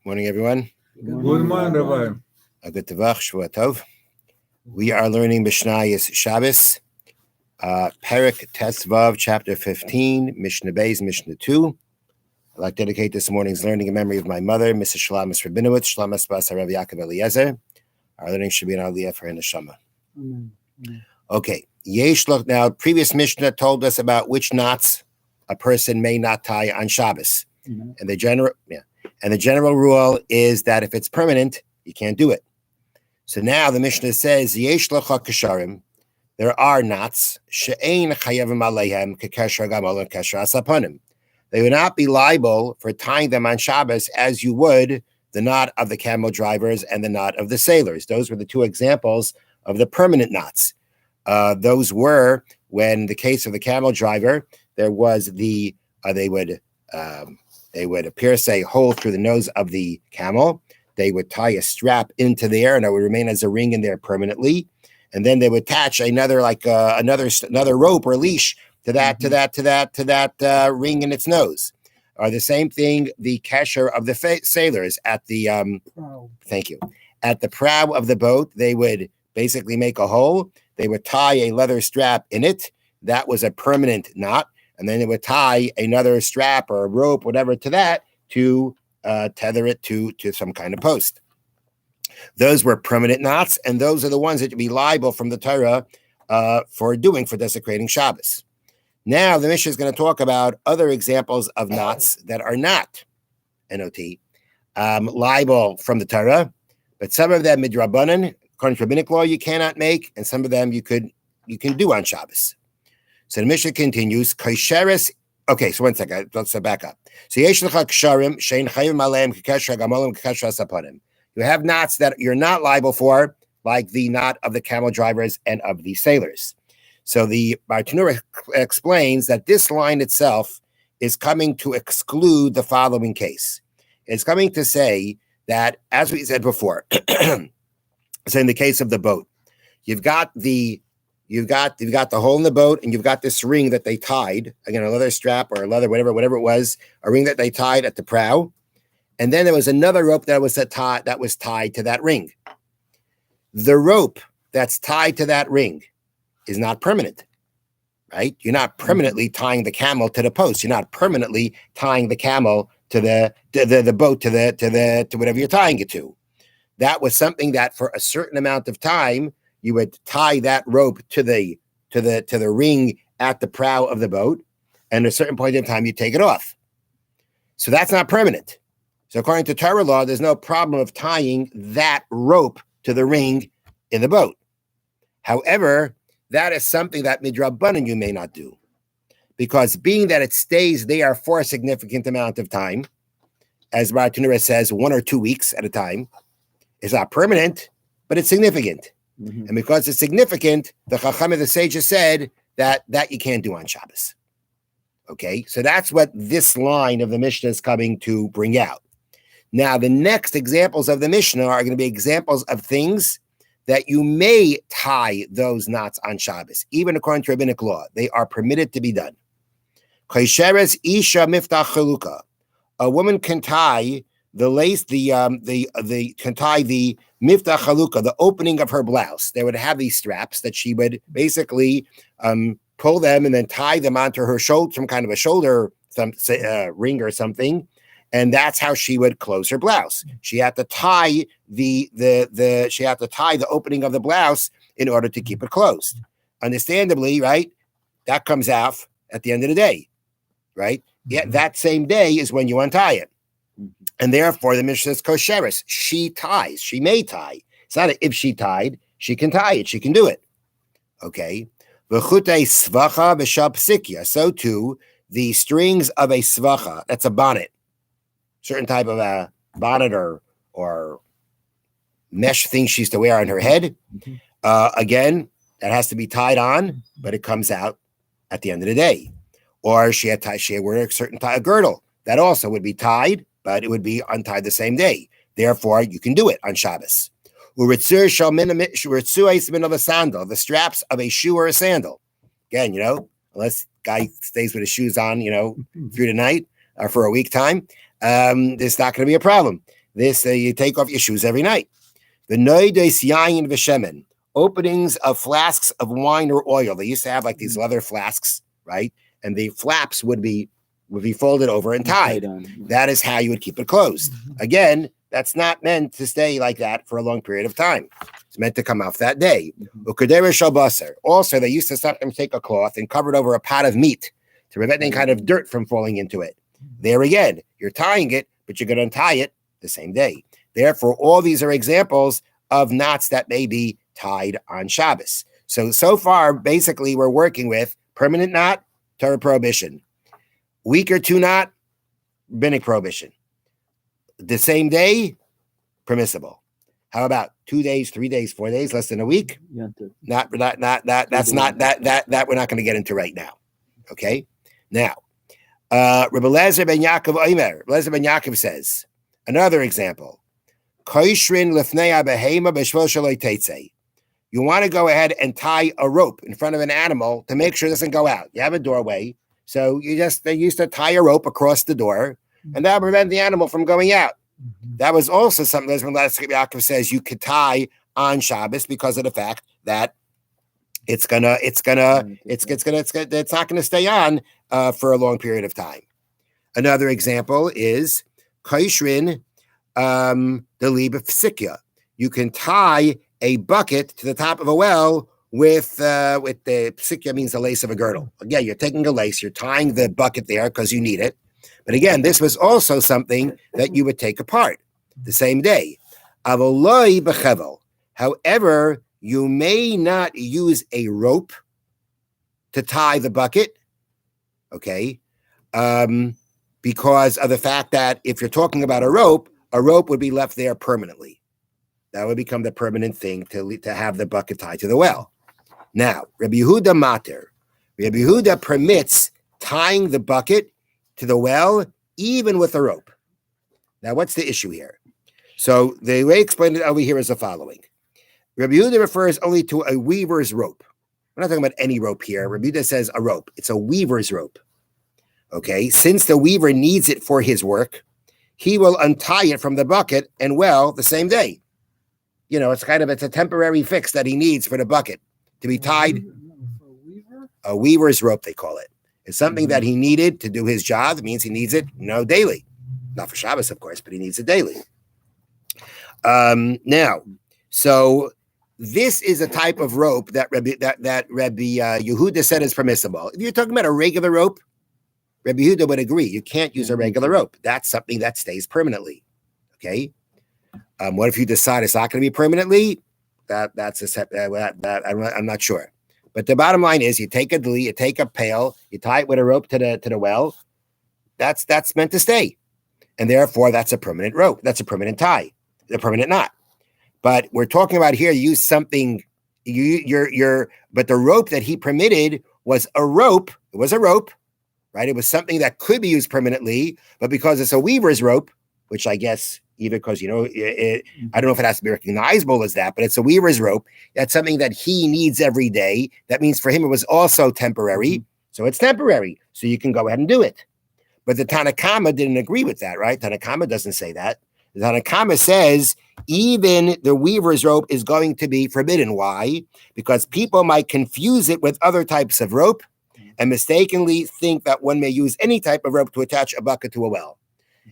Morning, everyone. Good morning, Rabbi. Good Tavach, Shvua Tov. We are learning Mishnayos Shabbos, Perek Tesvav, chapter 15, Mishnah Beis, Mishnah 2. I'd like to dedicate this morning's learning in memory of my mother, Mrs. Shalamis Rabinowitz, Shalamis Bas Rav Yaakov Eliezer. Our learning should be an aliyah for her neshama. Okay, Yesh look now. Previous Mishnah told us about which knots a person may not tie on Shabbos, and the general rule is that if it's permanent, you can't do it. So now the Mishnah says, Yesh locha kasharim, there are knots, she'ein chayavim aleihem kekesher gamol and kesher asaponim. They would not be liable for tying them on Shabbos as you would the knot of the camel drivers and the knot of the sailors. Those were the two examples of the permanent knots. Those were when the case of the camel driver, there was they would pierce a hole through the nose of the camel. They would tie a strap into there, and it would remain as a ring in there permanently. And then they would attach another rope or leash to that ring in its nose. Or the same thing, the kesher of the sailors at the at the prow of the boat. They would basically make a hole. They would tie a leather strap in it. That was a permanent knot. And then they would tie another strap or a rope, whatever, to that to tether it to some kind of post. Those were permanent knots, and those are the ones that would be liable from the Torah for desecrating Shabbos. Now the Mishnah is going to talk about other examples of knots that are not NOT, liable from the Torah, but some of them midrabanan, according to rabbinic law, you cannot make, and some of them you can do on Shabbos. So the Mishnah continues, Kaisheres. Okay, so one second, let's back up. So Yesh lecha ksharim shein chayim aleim kekesher gamolim kekesher asaponim. You have knots that you're not liable for, like the knot of the camel drivers and of the sailors. So the Bartanura explains that this line itself is coming to exclude the following case. It's coming to say that, as we said before, so in the case of the boat, you've got the hole in the boat, and you've got this ring that they tied, again, a leather strap or a leather, whatever it was, a ring that they tied at the prow. And then there was another rope that was tied to that ring. The rope that's tied to that ring is not permanent, right? You're not permanently tying the camel to the post. You're not permanently tying the camel to the boat to whatever you're tying it to. That was something that for a certain amount of time you would tie that rope to the ring at the prow of the boat, and at a certain point in time you take it off. So that's not permanent. So according to Torah law, there's no problem of tying that rope to the ring in the boat. However, that is something that midrabanan you may not do, because being that it stays there for a significant amount of time, as Bartanura says, 1 or 2 weeks at a time, is not permanent, but it's significant. Mm-hmm. And because it's significant, the Chacham of the sages said that you can't do on Shabbos. Okay, so that's what this line of the Mishnah is coming to bring out. Now, the next examples of the Mishnah are going to be examples of things that you may tie those knots on Shabbos, even according to rabbinic law. They are permitted to be done. Kaisheres isha miftach chaluka. A woman can tie the lace, can tie the miftach chaluka, the opening of her blouse. They would have these straps that she would basically pull them and then tie them onto her shoulder, some kind of a shoulder ring or something. And that's how she would close her blouse. She had to tie the opening of the blouse in order to keep it closed. Understandably, right? That comes off at the end of the day, right? Yeah, that same day is when you untie it. And therefore, the Mishnah says, kosheres, she ties, she may tie. It's not if she tied, she can tie it, she can do it. Okay. V'chutei svacha v'shab sikya. So too, the strings of a svacha, that's a bonnet, certain type of a bonnet or mesh thing she used to wear on her head. Again, that has to be tied on, but it comes out at the end of the day. Or she had wear a certain type of girdle that also would be tied, but it would be untied the same day. Therefore, you can do it on Shabbos. The straps of a shoe or a sandal. Again, unless guy stays with his shoes on, through the night or for a week time, there's not going to be a problem. This you take off your shoes every night. The noides yayin v'shemen, openings of flasks of wine or oil. They used to have like these leather flasks, right? And the flaps would be folded over and tied. That is how you would keep it closed. Again, that's not meant to stay like that for a long period of time. It's meant to come off that day. Also, they used to sometimes take a cloth and cover it over a pot of meat to prevent any kind of dirt from falling into it. There again, you're tying it, but you're going to untie it the same day. Therefore, all these are examples of knots that may be tied on Shabbos. So far, basically, we're working with permanent knot, Torah prohibition. Week or two knot, rabbinic prohibition. The same day, permissible. How about 2 days, 3 days, 4 days, less than a week? Not that's not that we're not going to get into right now. Okay? Now, Rabbi Eliezer ben Yaakov Omer. Eliezer ben Yaakov says, another example. Koishrin lefnei behema b'shvil shaloi tetzei. You want to go ahead and tie a rope in front of an animal to make sure it doesn't go out. You have a doorway, so they used to tie a rope across the door, and that would prevent the animal from going out. That was also something that Yaakov says you could tie on Shabbos because of the fact that it's not gonna stay on for a long period of time. Another example is Kaishrin, the Liba Psikya. You can tie a bucket to the top of a well with the psikya means the lace of a girdle. Again, you're taking a lace, you're tying the bucket there because you need it. But again, this was also something that you would take apart the same day. Avoloi b'chevel. However, you may not use a rope to tie the bucket, okay? Because of the fact that if you're talking about a rope would be left there permanently. That would become the permanent thing to have the bucket tied to the well. Now, Rabbi Yehuda Mater. Rabbi Yehuda permits tying the bucket to the well, even with a rope. Now, what's the issue here? So the way explained it over here is the following. Rabbi Yehuda refers only to a weaver's rope. We're not talking about any rope here. Rabbi Yehuda says a rope. It's a weaver's rope. Okay, since the weaver needs it for his work, he will untie it from the bucket and well the same day. You know, it's a temporary fix that he needs for the bucket to be tied. A weaver's rope, they call it. It's something that he needed to do his job. It means he needs it, daily. Not for Shabbos, of course, but he needs it daily. Now, so this is a type of rope that Rabbi Yehuda said is permissible. If you're talking about a regular rope, Rabbi Yehuda would agree. You can't use a regular rope. That's something that stays permanently. Okay. What if you decide it's not going to be permanently? I'm not sure. But the bottom line is, you take a pail, you tie it with a rope to the well. That's meant to stay, and therefore that's a permanent rope. That's a permanent tie, a permanent knot. But we're talking about here. Use something. But the rope that he permitted was a rope. It was a rope, right? It was something that could be used permanently, but because it's a weaver's rope, which I guess. Even because, I don't know if it has to be recognizable as that, but it's a weaver's rope. That's something that he needs every day. That means for him, it was also temporary. So it's temporary. So you can go ahead and do it. But the Tanakama didn't agree with that, right? Tanakama doesn't say that. The Tanakama says even the weaver's rope is going to be forbidden. Why? Because people might confuse it with other types of rope and mistakenly think that one may use any type of rope to attach a bucket to a well.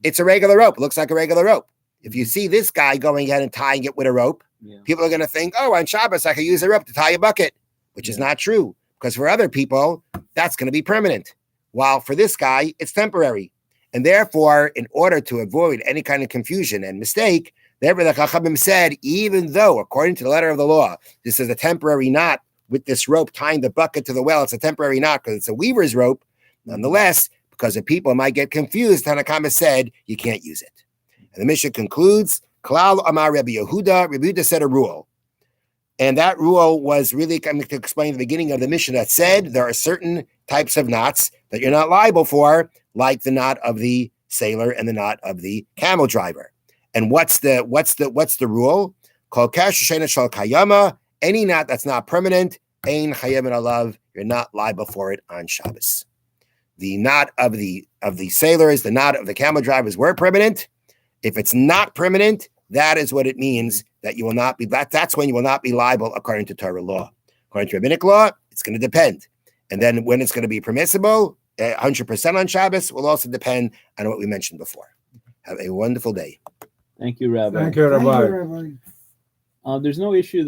It's a regular rope. It looks like a regular rope. If you see this guy going ahead and tying it with a rope, people are going to think, on Shabbos, I could use a rope to tie a bucket, which is not true. Because for other people, that's going to be permanent. While for this guy, it's temporary. And therefore, in order to avoid any kind of confusion and mistake, therefore the Chachamim said, even though, according to the letter of the law, this is a temporary knot with this rope tying the bucket to the well, it's a temporary knot because it's a weaver's rope. Nonetheless, because the people might get confused, Tanakama said, you can't use it. And the Mishnah concludes, Klal Amar Rabbi Yehuda. Rabbi Yehuda said a rule. And that rule was really coming to explain the beginning of the Mishnah that said there are certain types of knots that you're not liable for, like the knot of the sailor and the knot of the camel driver. And what's the rule? Kol kash shena shal kayama, any knot that's not permanent, ein chayamin alav, you're not liable for it on Shabbos. The knot of the sailors, the knot of the camel drivers were permanent, If it's not permanent, that is what it means that you will not be, that's when you will not be liable according to Torah law. According to rabbinic law, it's going to depend. And then when it's going to be permissible, 100% on Shabbos will also depend on what we mentioned before. Have a wonderful day. Thank you, Rabbi. Thank you, Rabbi. There's no issue